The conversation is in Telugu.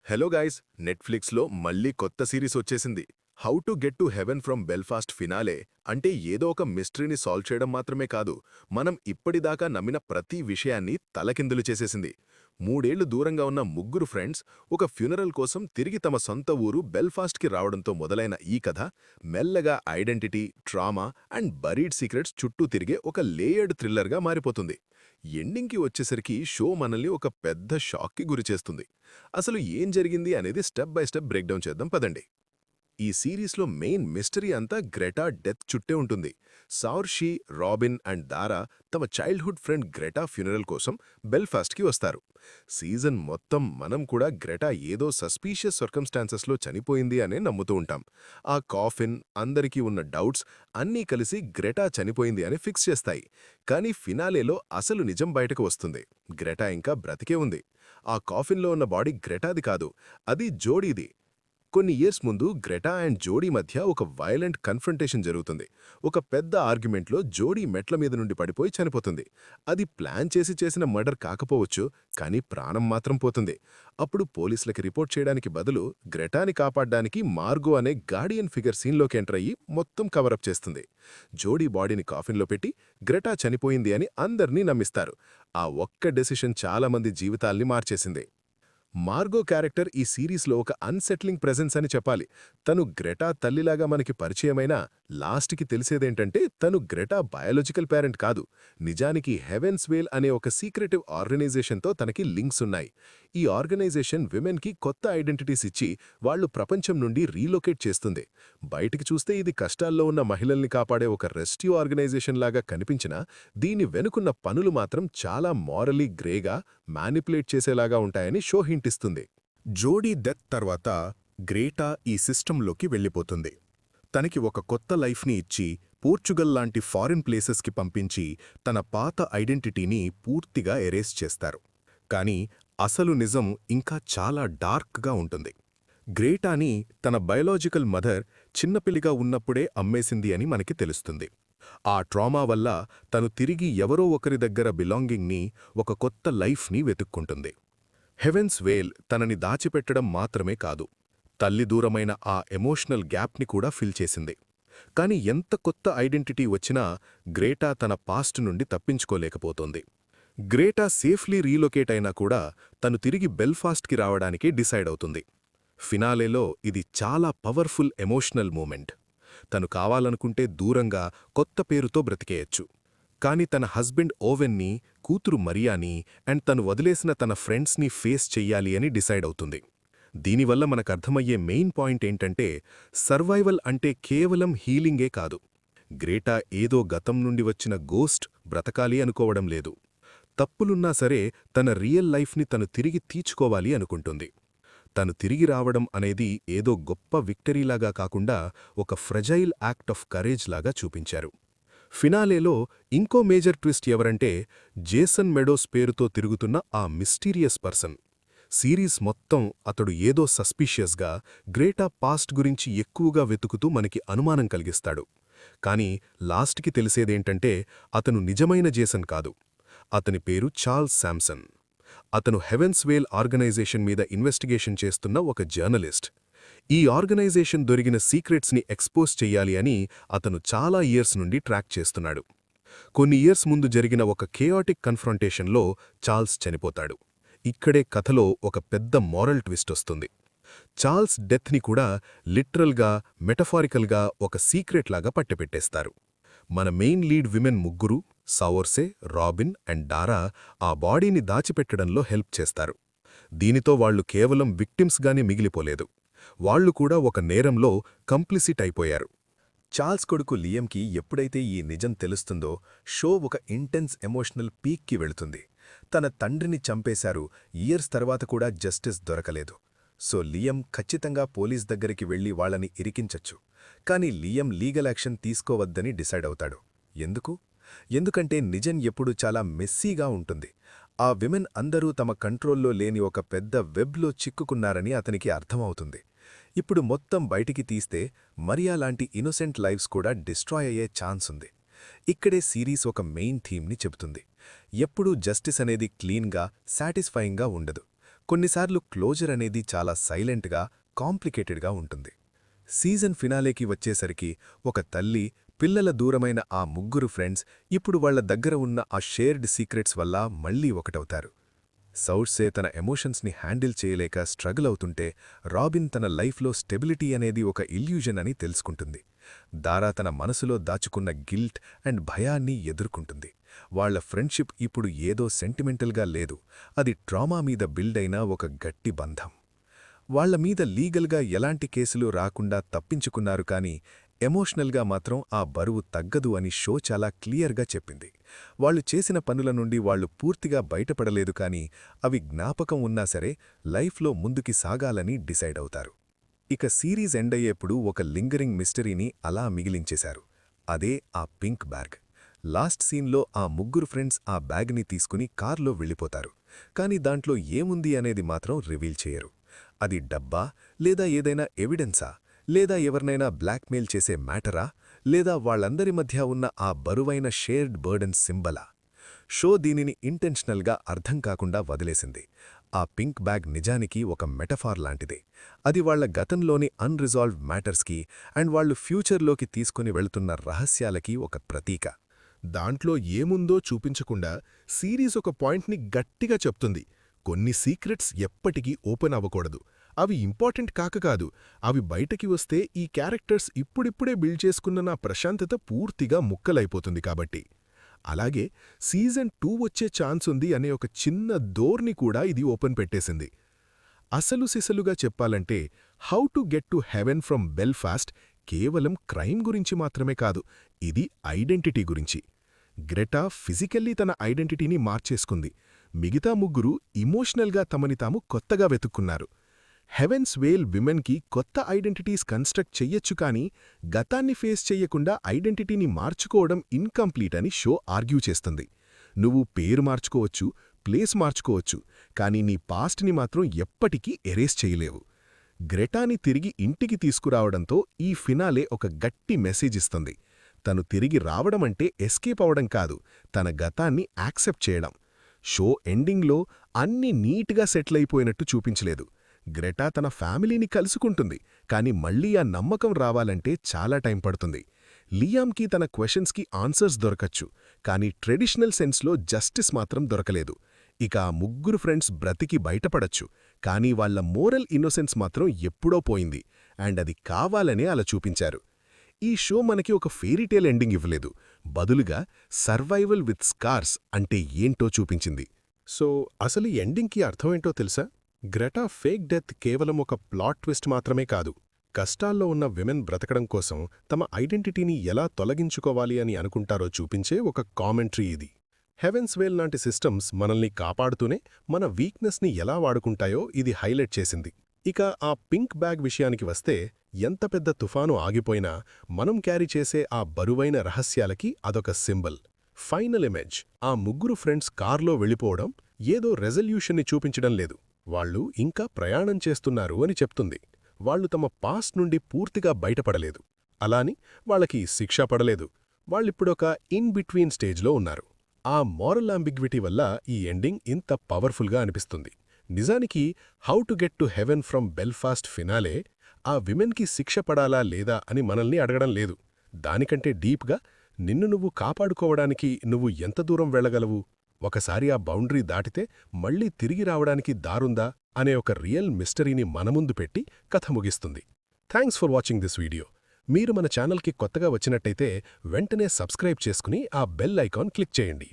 హలో గైస్, నెట్ఫ్లిక్స్లో మళ్ళీ కొత్త సిరీస్ వచ్చేసింది. How to get to heaven from Belfast finale. అంటే ఏదో ఒక మిస్టరీని సాల్వ్ చేయడం మాత్రమే కాదు, మనం ఇప్పటిదాకా నమ్మిన ప్రతి విషయాన్ని తలకిందులు చేసేసింది. 3 ఏళ్లు దూరంగా ఉన్న ముగ్గురు ఫ్రెండ్స్ ఒక ఫ్యూనరల్ కోసం తిరిగి తమ సొంత ఊరు బెల్ఫాస్ట్కి రావడంతో మొదలైన ఈ కథ మెల్లగా identity, trauma and buried secrets చుట్టూ తిరిగే ఒక లేయర్డ్ థ్రిల్లర్గా మారిపోతుంది. ఎండింగ్కి వచ్చేసరికి షో మనల్ని ఒక పెద్ద షాక్కి గురిచేస్తుంది. అసలు ఏం జరిగింది అనేది స్టెప్ బై స్టెప్ బ్రేక్డౌన్ చేద్దాం పదండి. ఈ సిరీస్లో మెయిన్ మిస్టరీ అంతా గ్రెటా డెత్ చుట్టే ఉంటుంది. సార్షీ, రాబిన్ అండ్ దారా తమ చైల్డ్హుడ్ ఫ్రెండ్ గ్రెటా ఫ్యూనరల్ కోసం బెల్ఫాస్ట్కి వస్తారు. సీజన్ మొత్తం మనం కూడా గ్రెటా ఏదో సస్పీషియస్ సర్కమ్స్టాన్సెస్లో చనిపోయింది అనే నమ్ముతూ ఉంటాం. ఆ కాఫిన్, అందరికీ ఉన్న డౌట్స్ అన్నీ కలిసి గ్రెటా చనిపోయింది అని ఫిక్స్ చేస్తాయి. కానీ ఫినాలేలో అసలు నిజం బయటకు వస్తుంది. గ్రెటా ఇంకా బ్రతికే ఉంది. ఆ కాఫిన్లో ఉన్న బాడీ గ్రెటాది కాదు, అది జోడీది. కొన్ని ఇయర్స్ ముందు గ్రెటా అండ్ జోడీ మధ్య ఒక వైలెంట్ కన్ఫ్రంటేషన్ జరుగుతుంది. ఒక పెద్ద ఆర్గ్యుమెంట్లో జోడీ మెట్ల మీద నుండి పడిపోయి చనిపోతుంది. అది ప్లాన్ చేసిన మర్డర్ కాకపోవచ్చు, కానీ ప్రాణం మాత్రం పోతుంది. అప్పుడు పోలీసులకి రిపోర్ట్ చేయడానికి బదులు గ్రెటాని కాపాడ్డానికి మార్గో అనే గార్డియన్ ఫిగర్ సీన్లోకి ఎంటర్ అయ్యి మొత్తం కవరప్ చేస్తుంది. జోడీ బాడీని కాఫిన్లో పెట్టి గ్రెటా చనిపోయింది అని అందర్నీ నమ్మిస్తారు. ఆ ఒక్క డెసిషన్ చాలామంది జీవితాల్ని మార్చేసింది. మార్గో క్యారెక్టర్ ఈ సిరీస్లో ఒక అన్సెట్లింగ్ ప్రెజెన్స్ అని చెప్పాలి. తను గ్రెటా తల్లిలాగా మనకి పరిచయమైనా లాస్ట్కి తెలిసేదేంటంటే తను గ్రెటా బయాలజికల్ పేరెంట్ కాదు. నిజానికి హెవెన్స్ వేల్ అనే ఒక సీక్రెటివ్ ఆర్గనైజేషన్తో తనకి లింక్స్ ఉన్నాయి. ఈ ఆర్గనైజేషన్ విమెన్కి కొత్త ఐడెంటిటీస్ ఇచ్చి వాళ్లు ప్రపంచం నుండి రీలొకేట్ చేస్తుంది. బయటికి చూస్తే ఇది కష్టాల్లో ఉన్న మహిళల్ని కాపాడే ఒక రెస్క్యూ ఆర్గనైజేషన్ లాగా కనిపించినా దీని వెనుకున్న పనులు మాత్రం చాలా మారలీ గ్రేగా, మ్యానిపులేట్ చేసేలాగా ఉంటాయని షో హింటిస్తుంది. జోడీ డెత్ తర్వాత గ్రేటా ఈ సిస్టంలోకి వెళ్ళిపోతుంది. తనకి ఒక కొత్త లైఫ్ని ఇచ్చి పోర్చుగల్ లాంటి ఫారిన్ ప్లేసెస్కి పంపించి తన పాత ఐడెంటిటీని పూర్తిగా ఎరేస్ చేస్తారు. కానీ అసలు నిజం ఇంకా చాలా డార్క్గా ఉంటుంది. గ్రేటాని తన బయలాజికల్ మదర్ చిన్నపిల్లిగా ఉన్నప్పుడే అమ్మేసింది అని మనకి తెలుస్తుంది. ఆ ట్రామా వల్ల తను తిరిగి ఎవరో ఒకరి దగ్గర బిలాంగింగ్ని, ఒక కొత్త లైఫ్ని వెతుక్కుంటుంది. హెవెన్స్ వేల్ తనని దాచిపెట్టడం మాత్రమే కాదు, తల్లి దూరమైన ఆ ఎమోషనల్ గ్యాప్ని కూడా ఫిల్ చేసింది. కాని ఎంత కొత్త ఐడెంటిటీ వచ్చినా గ్రేటా తన పాస్ట్ నుండి తప్పించుకోలేకపోతోంది. గ్రేటా సేఫ్లీ రీలొకేట్ అయినా కూడా తను తిరిగి బెల్ఫాస్ట్కి రావడానికి డిసైడ్ అవుతుంది. ఫినాలేలో ఇది చాలా పవర్ఫుల్ ఎమోషనల్ మూమెంట్. తను కావాలనుకుంటే దూరంగా కొత్త పేరుతో బ్రతికేయచ్చు. కాని తన హస్బెండ్ ఓవెన్ని, కూతురు మరియాని అండ్ తను వదిలేసిన తన ఫ్రెండ్స్ని ఫేస్ చెయ్యాలి అని డిసైడ్ అవుతుంది. దీనివల్ల మనకర్థమయ్యే మెయిన్ పాయింట్ ఏంటంటే సర్వైవల్ అంటే కేవలం హీలింగే కాదు. గ్రేటా ఏదో గతం నుండి వచ్చిన గోస్ట్ బ్రతకాలి అనుకోవడం లేదు. తప్పులున్నా సరే తన రియల్ లైఫ్ని తను తిరిగి తీర్చుకోవాలి అనుకుంటుంది. తను తిరిగి రావడం అనేది ఏదో గొప్ప విక్టరీలాగా కాకుండా ఒక ఫ్రెజైల్ యాక్ట్ ఆఫ్ కరేజ్ లాగా చూపించారు. ఫినాలేలో ఇంకో మేజర్ ట్విస్ట్ ఎవరంటే జేసన్ మెడోస్ పేరుతో తిరుగుతున్న ఆ మిస్టీరియస్ పర్సన్. సిరీస్ మొత్తం అతడు ఏదో సస్పీషియస్గా గ్రేటా పాస్ట్ గురించి ఎక్కువగా వెతుకుతూ మనకి అనుమానం కలిగిస్తాడు. కానీ లాస్ట్కి తెలిసేదేంటంటే అతను నిజమైన జేసన్ కాదు. అతని పేరు చార్ల్స్ శాంసన్. అతను హెవెన్స్ వేల్ ఆర్గనైజేషన్ మీద ఇన్వెస్టిగేషన్ చేస్తున్న ఒక జర్నలిస్ట్. ఈ ఆర్గనైజేషన్ దొరికిన సీక్రెట్స్ని ఎక్స్పోజ్ చెయ్యాలి అని అతను చాలా ఇయర్స్ నుండి ట్రాక్ చేస్తున్నాడు. కొన్ని ఇయర్స్ ముందు జరిగిన ఒక కేయాటిక్ కన్ఫ్రంటేషన్లో చార్ల్స్ చనిపోతాడు. ఇక్కడే కథలో ఒక పెద్ద మారల్ ట్విస్ట్ వస్తుంది. చార్ల్స్ డెత్ని కూడా లిటరల్గా, మెటఫారికల్గా ఒక సీక్రెట్ లాగా పట్టెపెట్టేస్తారు. మన మెయిన్ లీడ్ విమెన్ ముగ్గురు, సౌర్సే, రాబిన్ అండ్ డారా, ఆ బాడీని దాచిపెట్టడంలో హెల్ప్ చేస్తారు. దీనితో వాళ్లు కేవలం విక్టిమ్స్గానే మిగిలిపోలేదు, వాళ్లు కూడా ఒక నేరంలో కంప్లిసిట్ అయిపోయారు. చార్ల్స్ కొడుకు లియంకి ఎప్పుడైతే ఈ నిజం తెలుస్తుందో షో ఒక ఇంటెన్స్ ఎమోషనల్ పీక్కి వెళుతుంది. తన తండ్రిని చంపేశారు, ఇయర్స్ తర్వాత కూడా జస్టిస్ దొరకలేదు. సో లియం ఖచ్చితంగా పోలీస్ దగ్గరికి వెళ్లి వాళ్లని ఇరికించచ్చు. కానీ లియం లీగల్ యాక్షన్ తీసుకోవద్దని డిసైడ్ అవుతాడు. ఎందుకంటే నిజం ఎప్పుడు చాలా మెస్సీగా ఉంటుంది. ఆ విమెన్ అందరూ తమ కంట్రోల్లో లేని ఒక పెద్ద వెబ్లో చిక్కుకున్నారని అతనికి అర్థమవుతుంది. ఇప్పుడు మొత్తం బయటికి తీస్తే మరియా లాంటి ఇన్నోసెంట్ లైఫ్స్ కూడా డిస్ట్రాయ్ అయ్యే ఛాన్స్ ఉంది. ఇక్కడే సిరీస్ ఒక మెయిన్ థీమ్ని చెబుతుంది. ఎప్పుడూ జస్టిస్ అనేది క్లీన్గా, సాటిస్ఫైయింగ్గా ఉండదు. కొన్నిసార్లు క్లోజర్ అనేది చాలా సైలెంట్గా, కాంప్లికేటెడ్గా ఉంటుంది. సీజన్ ఫినాలేకి వచ్చేసరికి ఒక తల్లి, పిల్లల దూరమైన ఆ ముగ్గురు ఫ్రెండ్స్ ఇప్పుడు వాళ్ల దగ్గర ఉన్న ఆ షేర్డ్ సీక్రెట్స్ వల్ల మళ్లీ ఒకటవుతారు. సౌర్సే తన ఎమోషన్స్ని హ్యాండిల్ చేయలేక స్ట్రగుల్ అవుతుంటే, రాబిన్ తన లైఫ్లో స్టెబిలిటీ అనేది ఒక ఇల్యూజన్ అని తెలుసుకుంటుంది. దారా తన మనసులో దాచుకున్న గిల్ట్ అండ్ భయాన్ని ఎదుర్కొంటుంది. వాళ్ల ఫ్రెండ్షిప్ ఇప్పుడు ఏదో సెంటిమెంటల్గా లేదు, అది ట్రామా మీద బిల్డ్ అయిన ఒక గట్టి బంధం. వాళ్ల మీద లీగల్గా ఎలాంటి కేసులు రాకుండా తప్పించుకున్నారు, కానీ ఎమోషనల్గా మాత్రం ఆ బరువు తగ్గదు అని షో చాలా క్లియర్గా చెప్పింది. వాళ్లు చేసిన పనుల నుండి వాళ్లు పూర్తిగా బయటపడలేదు, కానీ అవి జ్ఞాపకం ఉన్నా సరే లైఫ్లో ముందుకి సాగాలని డిసైడ్ అవుతారు. ఇక సిరీస్ ఎండ్ అయ్యేప్పుడు ఒక లింగరింగ్ మిస్టరీని అలా మిగిలించేశారు. అదే ఆ పింక్ బ్యాగ్. లాస్ట్ సీన్లో ఆ ముగ్గురు ఫ్రెండ్స్ ఆ బ్యాగ్ని తీసుకుని కార్లో వెళ్ళిపోతారు, కానీ దాంట్లో ఏముంది అనేది మాత్రం రివీల్ చేయరు. అది డబ్బా, లేదా ఏదైనా ఎవిడెన్సా, లేదా ఎవరినైనా బ్లాక్మెయిల్ చేసే మ్యాటరా, లేదా వాళ్లందరి మధ్య ఉన్న ఆ బరువైన షేర్డ్ బర్డన్ సింబలా? షో దీనిని ఇంటెన్షనల్గా అర్థం కాకుండా వదిలేసింది. ఆ పింక్ బ్యాగ్ నిజానికి ఒక మెటఫార్ లాంటిదే. అది వాళ్ల గతంలోని అన్రిజాల్వ్డ్ మ్యాటర్స్కి అండ్ వాళ్లు ఫ్యూచర్లోకి తీసుకుని వెళుతున్న రహస్యాలకి ఒక ప్రతీక. దాంట్లో ఏముందో చూపించకుండా సిరీస్ ఒక పాయింట్ని గట్టిగా చెప్తుంది: కొన్ని సీక్రెట్స్ ఎప్పటికీ ఓపెన్ అవ్వకూడదు. అవి ఇంపార్టెంట్ కాదు, అవి బయటకి వస్తే ఈ క్యారెక్టర్స్ ఇప్పుడిప్పుడే బిల్డ్ చేసుకున్న నా ప్రశాంతత పూర్తిగా ముక్కలైపోతుంది. కాబట్టి అలాగే సీజన్ 2 వచ్చే ఛాన్స్ ఉంది అనే ఒక చిన్న డోర్ని కూడా ఇది ఓపెన్ పెట్టేసింది. అసలు సిసలుగా చెప్పాలంటే how to get to heaven from Belfast కేవలం క్రైమ్ గురించి మాత్రమే కాదు, ఇది ఐడెంటిటీ గురించి. గ్రెటా ఫిజికల్లీ తన ఐడెంటిటీని మార్చేసుకుంది. మిగతా ముగ్గురు ఇమోషనల్గా తమని తాము కొత్తగా వెతుక్కున్నారు. హెవెన్స్ వేల్ విమెన్కి కొత్త ఐడెంటిటీస్ కన్స్ట్రక్ట్ చెయ్యొచ్చు, కానీ గతాన్ని ఫేస్ చెయ్యకుండా ఐడెంటిటీని మార్చుకోవడం ఇన్కంప్లీట్ అని షో ఆర్గ్యూ చేస్తుంది. నువ్వు పేరు మార్చుకోవచ్చు, ప్లేస్ మార్చుకోవచ్చు, కానీ నీ పాస్ట్ని మాత్రం ఎప్పటికీ ఎరేస్ చేయలేవు. గ్రెటాని తిరిగి ఇంటికి తీసుకురావడంతో ఈ ఫినాలే ఒక గట్టి మెసేజ్ ఇస్తుంది. తను తిరిగి రావడమంటే ఎస్కేప్ అవడం కాదు, తన గతాన్ని యాక్సెప్ట్ చేయడం. షో ఎండింగ్లో అన్నీ నీట్గా సెటిల్ అయిపోయినట్టు చూపించలేదు. గ్రెటా తన ఫ్యామిలీని కలుసుకుంటుంది, కానీ మళ్లీ ఆ నమ్మకం రావాలంటే చాలా టైం పడుతుంది. లియామ్కి తన క్వశ్చన్స్కి ఆన్సర్స్ దొరకచ్చు, కానీ ట్రెడిషనల్ సెన్స్లో జస్టిస్ మాత్రం దొరకలేదు. ఇక ఆ ముగ్గురు ఫ్రెండ్స్ బ్రతికి బయటపడచ్చు, కానీ వాళ్ల మోరల్ ఇన్నోసెన్స్ మాత్రం ఎప్పుడో పోయింది, అండ్ అది కావాలనే అలా చూపించారు. ఈ షో మనకి ఒక ఫెయిరీటేల్ ఎండింగ్ ఇవ్వలేదు, బదులుగా సర్వైవల్ విత్ స్కార్స్ అంటే ఏంటో చూపించింది. సో అసలు ఈ ఎండింగ్కి అర్థమేంటో తెలుసా? గ్రెటా ఫేక్ డెత్ కేవలం ఒక ప్లాట్ ట్విస్ట్ మాత్రమే కాదు, కష్టాల్లో ఉన్న విమెన్ బ్రతకడం కోసం తమ ఐడెంటిటీని ఎలా తొలగించుకోవాలి అని అనుకుంటారో చూపించే ఒక కామెంటరీ ఇది. హెవెన్స్ వేల్ లాంటి సిస్టమ్స్ మనల్ని కాపాడుతూనే మన వీక్నెస్ని ఎలా వాడుకుంటాయో ఇది హైలైట్ చేసింది. ఇక ఆ పింక్ బ్యాగ్ విషయానికి వస్తే, ఎంత పెద్ద తుఫాను ఆగిపోయినా మనం క్యారీ చేసే ఆ బరువైన రహస్యాలకి అదొక సింబల్. ఫైనల్ ఇమేజ్ ఆ ముగ్గురు ఫ్రెండ్స్ కార్లో వెళ్ళిపోవడం ఏదో రెజల్యూషన్ని చూపించడం లేదు, వాళ్లు ఇంకా ప్రయాణం చేస్తున్నారు అని చెప్తుంది. వాళ్లు తమ పాస్ట్ నుండి పూర్తిగా బయటపడలేదు, అలాని వాళ్లకి శిక్ష పడలేదు. వాళ్ళిప్పుడొక ఇన్ బిట్వీన్ స్టేజ్లో ఉన్నారు. ఆ మోరల్ అంబిగ్విటీ వల్ల ఈ ఎండింగ్ ఇంత పవర్ఫుల్గా అనిపిస్తుంది. నిజానికి how to get to heaven from Belfast finale ఆ విమెన్కి శిక్ష పడాలా లేదా అని మనల్ని అడగడం లేదు. దానికంటే డీప్గా, నిన్ను నువ్వు కాపాడుకోవడానికి నువ్వు ఎంత దూరం వెళ్లగలవు, ఒకసారి ఆ బౌండరీ దాటితే మళ్లీ తిరిగి రావడానికి దారుందా అనే ఒక రియల్ మిస్టరీని మనముందు పెట్టి కథ ముగిస్తుంది. Thanks for watching this video. మీరు మన ఛానల్కి కొత్తగా వచ్చినట్టయితే వెంటనే సబ్స్క్రైబ్ చేసుకుని ఆ బెల్ ఐకాన్ క్లిక్ చేయండి.